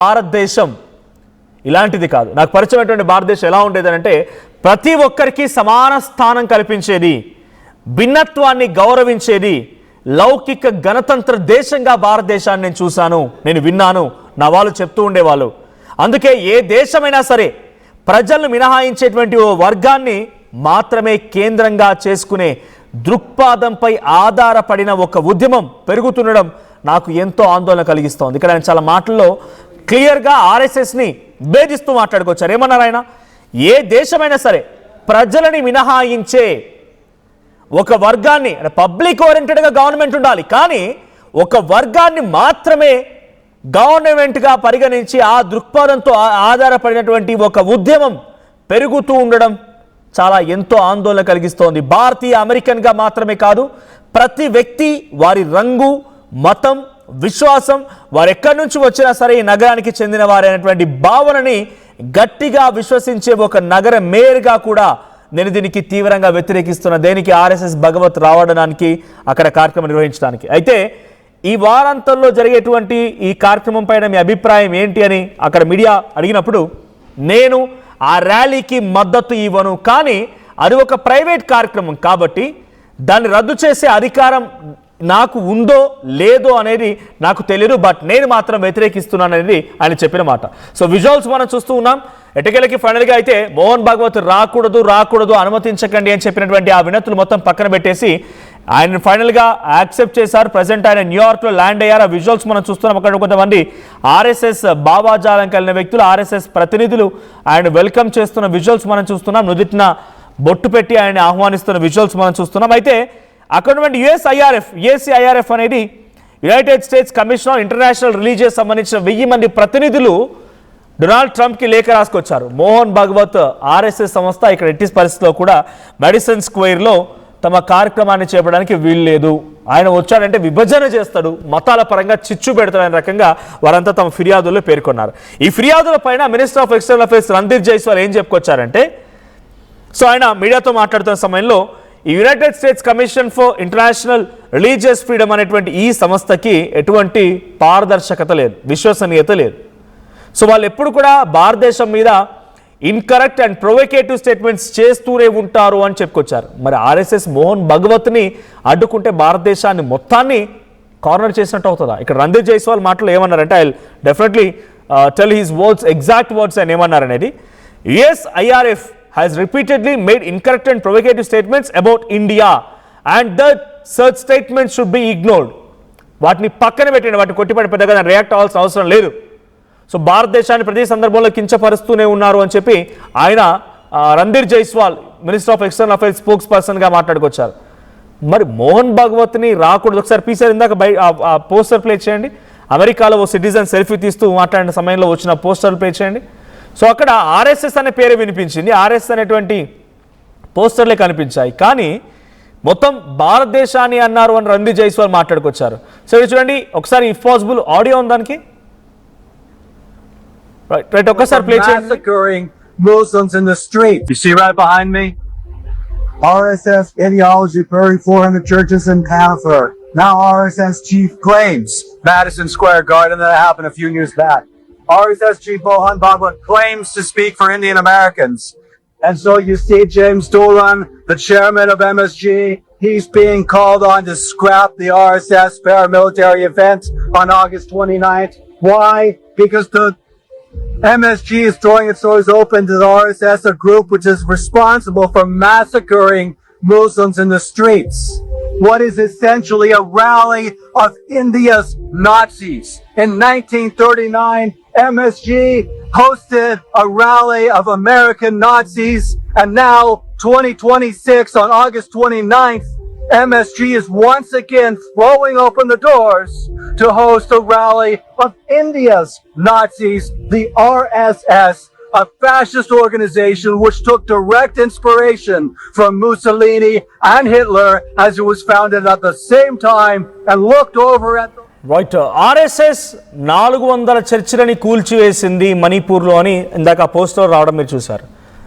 భారతదేశం ఇలాంటిది కాదు. నాకు పరిచయమైనటువంటి భారతదేశం ఎలా ఉండేది అంటే ప్రతి ఒక్కరికి సమాన స్థానం కల్పించేది, భిన్నత్వాన్ని గౌరవించేది, లౌకిక గణతంత్ర దేశంగా భారతదేశాన్ని నేను చూశాను, నేను విన్నాను, నా వాళ్ళు చెప్తూ ఉండేవాళ్ళు. అందుకే ఏ దేశమైనా సరే ప్రజలను మినహాయించేటువంటి ఓ వర్గాన్ని మాత్రమే కేంద్రంగా చేసుకునే దృక్పథంపై ఆధారపడిన ఒక ఉద్యమం పెరుగుతుండడం నాకు ఎంతో ఆందోళన కలిగిస్తోంది. ఇక్కడ ఆయన చాలా మాటల్లో క్లియర్గా ఆర్ఎస్ఎస్ని భేదిస్తూ మాట్లాడుకొచ్చారు. ఏమన్నారు ఆయన? ఏ దేశమైనా సరే ప్రజలని మినహాయించే ఒక వర్గాన్ని, పబ్లిక్ ఓరియంటెడ్గా గవర్నమెంట్ ఉండాలి, కానీ ఒక వర్గాన్ని మాత్రమే గవర్నమెంట్గా పరిగణించి ఆ దృక్పథంతో ఆధారపడినటువంటి ఒక ఉద్యమం పెరుగుతూ ఉండడం చాలా ఎంతో ఆందోళన కలిగిస్తోంది. భారతీయ అమెరికన్గా మాత్రమే కాదు, ప్రతి వ్యక్తి వారి రంగు, మతం, విశ్వాసం, వారు ఎక్కడి నుంచి వచ్చినా సరే ఈ నగరానికి చెందిన వారైనటువంటి భావనని గట్టిగా విశ్వసించే ఒక నగర మేయర్గా కూడా నేను దీనికి తీవ్రంగా వ్యతిరేకిస్తున్న. దేనికి? ఆర్ఎస్ఎస్ భగవత్ రావడానికి, అక్కడ కార్యక్రమం నిర్వహించడానికి. అయితే ఈ వారాంతంలో జరిగేటువంటి ఈ కార్యక్రమం పైన మీ అభిప్రాయం ఏంటి అని అక్కడ మీడియా అడిగినప్పుడు నేను ఆ ర్యాలీకి మద్దతు ఇవ్వను, కానీ అది ఒక ప్రైవేట్ కార్యక్రమం కాబట్టి దాన్ని రద్దు చేసే అధికారం నాకు ఉందో లేదో అనేది నాకు తెలియదు, బట్ నేను మాత్రం వ్యతిరేకిస్తున్నాను అనేది ఆయన చెప్పిన మాట. సో విజువల్స్ మనం చూస్తూ ఉన్నాం. ఎటకేలకి ఫైనల్గా అయితే మోహన్ భాగవత్ రాకూడదు అనుమతించకండి అని చెప్పినటువంటి ఆ వినతులు మొత్తం పక్కన పెట్టేసి ఆయన ఫైనల్గా యాక్సెప్ట్ చేశారు. ప్రజెంట్ ఆయన న్యూయార్క్లో ల్యాండ్ అయ్యారు. ఆ విజువల్స్ మనం చూస్తున్నాం. అక్కడ కొంతమంది ఆర్ఎస్ఎస్ భావాజాలం కలిగిన వ్యక్తులు, ఆర్ఎస్ఎస్ ప్రతినిధులు ఆయన వెల్కమ్ చేస్తున్న విజువల్స్ మనం చూస్తున్నాం. నుదిటిన బొట్టు పెట్టి ఆయన ఆహ్వానిస్తున్న విజువల్స్ మనం చూస్తున్నాం. అయితే అక్కడ ఉన్నటువంటి యుఎస్ఐఆర్ఎఫ్ అనేది United states commission on international religious సంబంధించిన 1000 మంది ప్రతినిధులు డొనాల్డ్ ట్రంప్కి లేఖ రాసుకొచ్చారు. మోహన్ భాగవత్ ఆర్ఎస్ఎస్ సంస్థ ఇక్కడ ఎట్టి పరిస్థితిలో కూడా మెడిసన్ స్క్వేర్లో తమ కార్యక్రమాన్ని చేపడానికి వీలు లేదు, ఆయన వచ్చాడంటే విభజన చేస్తాడు, మతాల పరంగా చిచ్చు పెడతాడనే రకంగా వారంతా తమ ఫిర్యాదుల్లో పేర్కొన్నారు. ఈ ఫిర్యాదుల పైన minister of external affairs Randhir Jaiswal ఏం చెప్పుకొచ్చారంటే, సో ఆయన మీడియాతో మాట్లాడుతున్న సమయంలో ఈ United states commission for international religious freedom అనేటువంటి ఈ సంస్థకి ఎటువంటి పారదర్శకత లేదు, విశ్వసనీయత లేదు. సో వాళ్ళు ఎప్పుడు కూడా భారతదేశం మీద ఇన్కరెక్ట్ అండ్ ప్రొవోకేటివ్ స్టేట్మెంట్స్ చేస్తూనే ఉంటారు అని చెప్పుకొచ్చారు. మరి ఆర్ఎస్ఎస్ మోహన్ భగవత్ని అడ్డుకుంటే భారతదేశాన్ని మొత్తాన్ని కార్నర్ చేసినట్టు అవుతుందా? ఇక్కడ రణ్ధీర్ జైస్వాల్ మాటలు ఏమన్నారంటే, I definitely tell his words, exact words అని ఏమన్నారనేది. యుఎస్ఐఆర్ఎఫ్ has repeatedly made incorrect and provocative statements about India and that such statements should be ignored. వాటిని పక్కన పెట్టండి, వాటిని కొట్టిపడి పెద్దగా రియాక్ట్ అవ్వాల్సిన అవసరం లేదు. సో భారతదేశాన్ని ప్రతి సందర్భంలో కించపరుస్తూనే ఉన్నారు అని చెప్పి ఆయన Randhir Jaiswal minister of external affairs స్పోక్స్ పర్సన్గా మాట్లాడుకొచ్చారు. మరి మోహన్ భాగవత్ని రాకూడదు. ఒకసారి పీసర్ ఇందాక పోస్టర్ ప్లే చేయండి. అమెరికాలో ఓ సిటిజన్ సెల్ఫీ తీస్తూ మాట్లాడిన సమయంలో వచ్చిన పోస్టర్ ప్లే చేయండి. సో అక్కడ ఆర్ఎస్ఎస్ అనే పేరే వినిపించింది, ఆర్ఎస్ఎస్ అనేటువంటి పోస్టర్లే కనిపించాయి, కానీ మొత్తం భారతదేశాన్ని అన్నారు అని రణ్ధీర్ జైస్వాల్ మాట్లాడుకొచ్చారు. సో చూడండి ఒకసారి ఇఫ్ పాసిబుల్ ఆడియో ఉంది దానికి. రైట్ ఒక్కసారి ప్లే చేయండి. Muslims in the street. You see right behind me? RSS ideology buried 400 churches in Panther. Now RSS chief claims Madison Square Garden that happened a few years back. RSS chief Mohan Bhagwat claims to speak for Indian Americans. And so you see James Dolan, the chairman of MSG, he's being called on to scrap the RSS paramilitary event on August 29th. Why? Because the MSG is throwing its doors open to the RSS, a group which is responsible for massacring Muslims in the streets. What is essentially a rally of India's Nazis. In 1939, MSG hosted a rally of American Nazis, and now 2026 on August 29th, MSG is once again throwing open the doors to host a rally of India's Nazis, the RSS, a fascist organization which took direct inspiration from Mussolini and Hitler as it was founded at the same time and looked over at the right. RSS 400 చర్చిలని కూల్చివేసింది మణిపూర్లో అని ఇందాక poster రావడం మీరు చూశారు.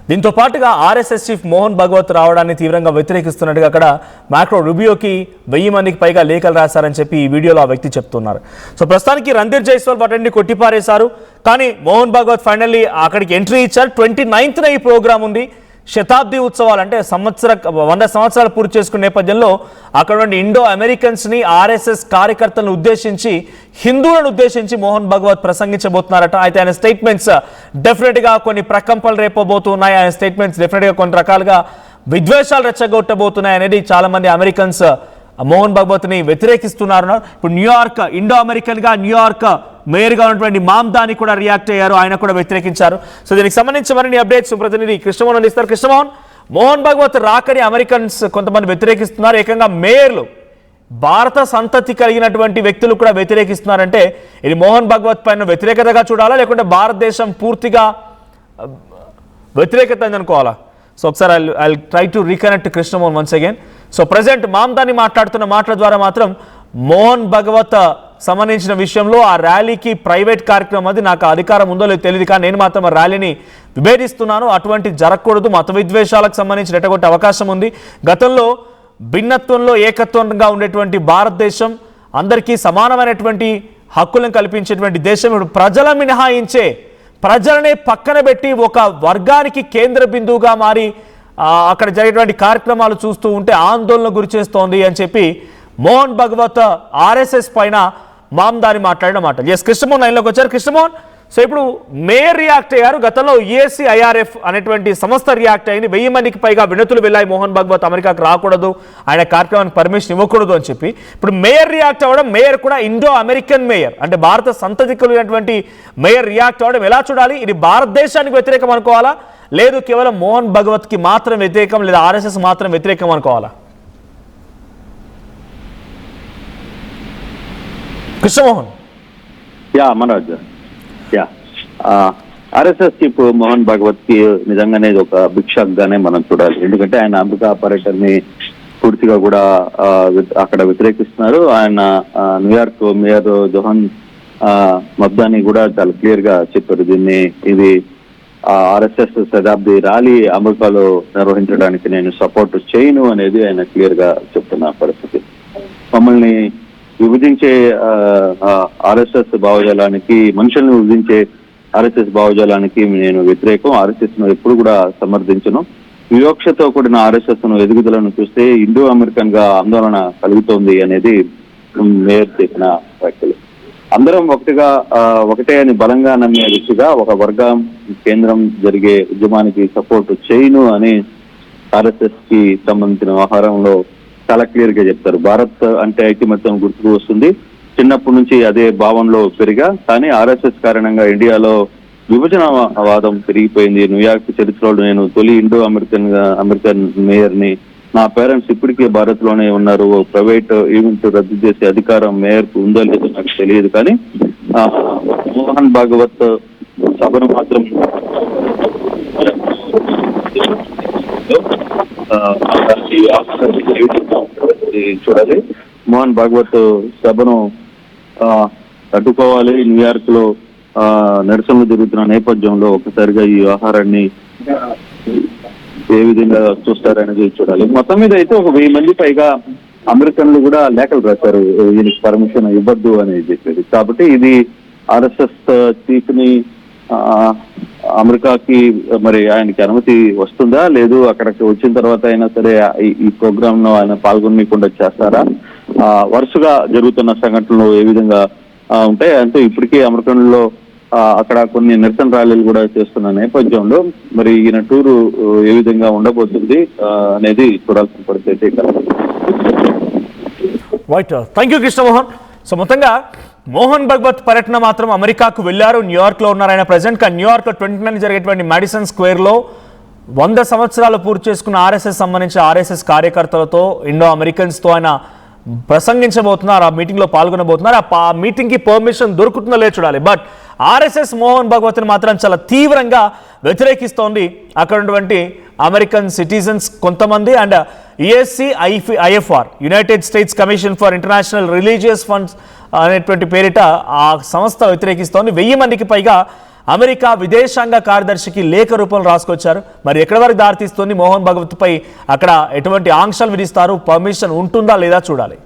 దీంతో పాటుగా RSS chief Mohan Bhagwat రావడాన్ని తీవ్రంగా వ్యతిరేకిస్తున్నట్టుగా అక్కడ మ్యాక్రో రుబియోకి 1000 మందికి పైగా లేఖలు రాశారని చెప్పి ఈ వీడియోలో ఆ వ్యక్తి చెప్తున్నారు. సో ప్రస్తుతానికి రంధీర్ జైస్వాల్ వాటిని కొట్టిపారేశారు. కానీ మోహన్ భగవత్ ఫైనల్లీ అక్కడికి ఎంట్రీ ఇచ్చారు. 29న ఈ ప్రోగ్రామ్ ఉంది. శతాబ్ది ఉత్సవాలు అంటే 100 సంవత్సరాలు పూర్తి చేసుకునే నేపథ్యంలో అక్కడ నుండి ఇండో అమెరికన్స్ని ఆర్ఎస్ఎస్ కార్యకర్తలను ఉద్దేశించి హిందువులను ఉద్దేశించి మోహన్ భగవత్ ప్రసంగించబోతున్నారట. అయితే ఆయన స్టేట్మెంట్స్ డెఫినెట్గా కొన్ని ప్రకంపనలు రేపబోతున్నాయి. ఆయన స్టేట్మెంట్స్ డెఫినెట్గా కొన్ని రకాలుగా విద్వేషాలు రెచ్చగొట్టబోతున్నాయి అనేది చాలా మంది అమెరికన్స్ మోహన్ భగవత్ని వ్యతిరేకిస్తున్నారు. ఇప్పుడు న్యూయార్క్ ఇండో అమెరికన్గా న్యూయార్క్ మేయర్గా ఉన్నటువంటి మామ్దాని కూడా రియాక్ట్ అయ్యారు. ఆయన కూడా వ్యతిరేకించారు. సో దీనికి సంబంధించి మరిన్ని అప్డేట్స్ ప్రతినిధి కృష్ణమోహన్ అందిస్తారు. కృష్ణమోహన్, మోహన్ భగవత్ రాకని అమెరికన్స్ కొంతమంది వ్యతిరేకిస్తున్నారు. ఏకంగా మేయర్లు భారత సంతతి కలిగినటువంటి వ్యక్తులు కూడా వ్యతిరేకిస్తున్నారంటే ఇది మోహన్ భగవత్ పైన వ్యతిరేకతగా చూడాలా, లేకుంటే భారతదేశం పూర్తిగా వ్యతిరేకత అనుకోవాలా? సో ఒకసారి I try to reconnect Krishnamohan once again. So present Mamdani మాట్లాడుతున్న మాటల ద్వారా మాత్రం మోహన్ భగవత్ సంబంధించిన విషయంలో ఆ ర్యాలీకి ప్రైవేట్ కార్యక్రమం అది నాకు అధికారం ఉందో లేదో తెలియదు, కానీ నేను మాత్రం ఆ ర్యాలీని విభేదిస్తున్నాను. అటువంటి జరగకూడదు. మత విద్వేషాలకు సంబంధించి ఎటువంటి అవకాశం ఉంది. గతంలో భిన్నత్వంలో ఏకత్వంగా ఉండేటువంటి భారతదేశం అందరికీ సమానమైనటువంటి హక్కులను కల్పించేటువంటి దేశం. ఇప్పుడు ప్రజల మినహాయించే ప్రజలనే పక్కన పెట్టి ఒక వర్గానికి కేంద్ర బిందువుగా మారి అక్కడ జరిగేటువంటి కార్యక్రమాలు చూస్తూ ఉంటే ఆందోళన గురి చేస్తోంది అని చెప్పి మోహన్ భగవత్ ఆర్ఎస్ఎస్ పైన మామ్దాని మాట్లాడిన మాట. ఎస్ కృష్ణమోహన్ లైన్లోకి వచ్చారు. కృష్ణమోహన్, సో ఇప్పుడు మేయర్ రియాక్ట్ అయ్యారు. గతంలో యుఎస్సి ఐఆర్ఎఫ్ అనేటువంటి సంస్థ రియాక్ట్ అయింది. 1000 మందికి పైగా వినతులు వెళ్ళాయి మోహన్ భగవత్ అమెరికాకు రాకూడదు, ఆయన కార్యక్రమానికి పర్మిషన్ ఇవ్వకూడదు అని చెప్పి. ఇప్పుడు మేయర్ రియాక్ట్ అవ్వడం, మేయర్ కూడా ఇండో అమెరికన్ మేయర్ అంటే భారత సంతతి కలిగినటువంటి మేయర్ రియాక్ట్ అవ్వడం ఎలా చూడాలి? ఇది భారతదేశానికి వ్యతిరేకం అనుకోవాలా, లేదు కేవలం మోహన్ భగవత్కి మాత్రం వ్యతిరేకం, లేదా ఆర్ఎస్ఎస్ మాత్రం వ్యతిరేకం అనుకోవాలా? కృష్ణమోహన్. మనోజ్, ఆర్ఎస్ఎస్ చీఫ్ మోహన్ భగవత్ కి నిజంగానే ఒక బిగ్ షాక్ గానే మనం చూడాలి. ఎందుకంటే ఆయన అమెరికా పర్యటనని పూర్తిగా కూడా అక్కడ వ్యతిరేకిస్తున్నారు. ఆయన న్యూయార్క్ మేయర్ జోహన్ మబ్దాని కూడా చాలా క్లియర్ గా చెప్పారు దీన్ని. ఇది ఆర్ఎస్ఎస్ శతాబ్ది ర్యాలీ అమెరికాలో నిర్వహించడానికి నేను సపోర్ట్ చేయను అనేది ఆయన క్లియర్ గా చెప్తున్న పరిస్థితి. మమ్మల్ని విభజించే ఆర్ఎస్ఎస్ భావజాలానికి, మనుషుల్ని విభజించే ఆర్ఎస్ఎస్ భావజాలానికి నేను వ్యతిరేకం. ఆర్ఎస్ఎస్ ను ఎప్పుడు కూడా సమర్థించను. వివక్షతో కూడిన ఆర్ఎస్ఎస్ ను ఎదుగుదలను చూస్తే ఇండో అమెరికన్ గా ఆందోళన కలుగుతోంది అనేది మేయర్ చెప్పిన వ్యాఖ్యలు. అందరం ఒకటే అని బలంగా నమ్మే దిశగా ఒక వర్గం కేంద్రం జరిగే ఉద్యమానికి సపోర్ట్ చేయను అని ఆర్ఎస్ఎస్ కి సంబంధించిన వ్యవహారంలో చాలా క్లియర్ గా చెప్తారు. భారత్ అంటే ఐకమత్యం గుర్తుకు వస్తుంది. చిన్నప్పటి నుంచి అదే భావంలో పెరిగా, కానీ ఆర్ఎస్ఎస్ కారణంగా ఇండియాలో విభజనవాదం పెరిగిపోయింది. న్యూయార్క్ చరిత్రలో నేను తొలి ఇండో అమెరికన్ మేయర్ ని. నా పేరెంట్స్ ఇప్పటికే భారత్ లోనే ఉన్నారు. ప్రైవేట్ ఈవెంట్ రద్దు చేసే అధికారం మేయర్ కు ఉందో లేదో నాకు తెలియదు, కానీ మోహన్ భాగవత్ సభను మాత్రం చూడాలి. మోహన్ భాగవత్ సభను అడ్డుకోవాలి. న్యూయార్క్ లో నిరసనలు జరుగుతున్న నేపథ్యంలో ఒకసారిగా ఈ వ్యవహారాన్ని ఏ విధంగా చూస్తారనేది చూడాలి. మొత్తం మీద అయితే ఒక 1000 మంది పైగా అమెరికన్లు కూడా లేఖలు రాశారు దీనికి పర్మిషన్ ఇవ్వద్దు అనేది చెప్పేది. కాబట్టి ఇది ఆర్ఎస్ఎస్ చీఫ్ ని అమెరికాకి మరి ఆయనకి అనుమతి వస్తుందా, లేదు అక్కడికి వచ్చిన తర్వాత అయినా సరే ఈ ప్రోగ్రామ్ లో ఆయన పాల్గొనకుండా చేస్తారా, వరుసగా జరుగుతున్న సంఘటనలు ఏ విధంగా ఉంటాయి అంటే ఇప్పటికీ అమెరికన్లో అక్కడ కొన్ని నిరసన ర్యాలీలు కూడా చేస్తున్న నేపథ్యంలో మరి ఈయన టూరు ఏ విధంగా ఉండబోతుంది అనేది చూడాల్సిన పరిస్థితి. Thank you Krishnamohan. సో మొత్తంగా మోహన్ భగవత్ పర్యటన మాత్రం అమెరికాకు వెళ్ళారు. న్యూయార్క్లో ఉన్నారు ఆయన ప్రజెంట్. కానీ న్యూయార్క్లో 29 జరిగేటువంటి మాడిసన్ స్క్వేర్లో 100 సంవత్సరాలు పూర్తి చేసుకున్న ఆర్ఎస్ఎస్ సంబంధించిన ఆర్ఎస్ఎస్ కార్యకర్తలతో ఇండో అమెరికన్స్తో ఆయన ప్రసంగించబోతున్నారు. ఆ మీటింగ్లో పాల్గొనబోతున్నారు. ఆ మీటింగ్కి పర్మిషన్ దొరుకుతుందో లేదో చూడాలి. బట్ ఆర్ఎస్ఎస్ మోహన్ భగవత్ని మాత్రం చాలా తీవ్రంగా వ్యతిరేకిస్తోంది అక్కడ ఉన్నటువంటి అమెరికన్ సిటిజన్స్ కొంతమంది and USC IFR United states commission for international religious funds అనేటువంటి పేరిట ఆ సంస్థ వ్యతిరేకిస్తోంది. 1000 మందికి పైగా అమెరికా విదేశాంగ కార్యదర్శికి లేఖ రూపంలో రాసుకొచ్చారు. మరి ఎక్కడి వరకు దారితీస్తుంది, మోహన్ భగవత్పై అక్కడ ఎటువంటి ఆంక్షలు విధిస్తారు, పర్మిషన్ ఉంటుందా లేదా చూడాలి.